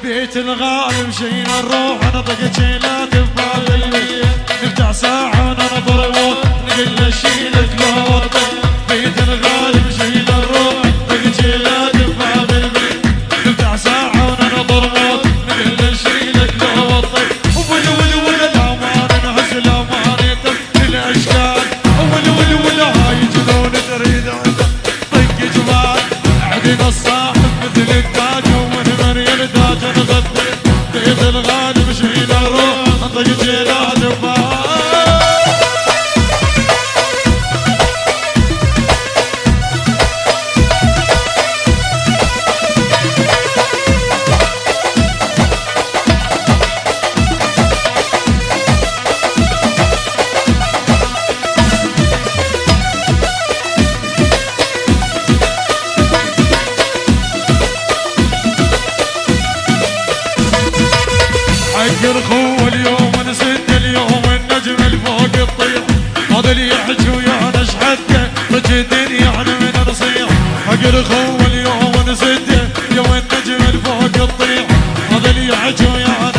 بيت الغالي مشينا نروح نطق جيلات بباب البيت نفتح ساعة وننظر موت نقول شيلك لو وطي بيت الغالي مشينا نروح نطق جيلات بباب البيت نفتح ساعة وننظر موت نقول شيلك لو وطي ول الامان نحس الامان يتم الاشكال ول هاي جنون تريد طق جبال عدنا الصاحب مثل التاج ومن مريم تاج نغطي بيت الغالي مشينا نروح نطق جيلات بباب حق الخو اليوم نسد اليوم النجم الفوق الطير هذا اللي يحكي ويانا اشحده رجدين يعني من نصيح حق الخو اليوم نسد يوم النجم الفوق الطير هذا اللي يحكي ويانا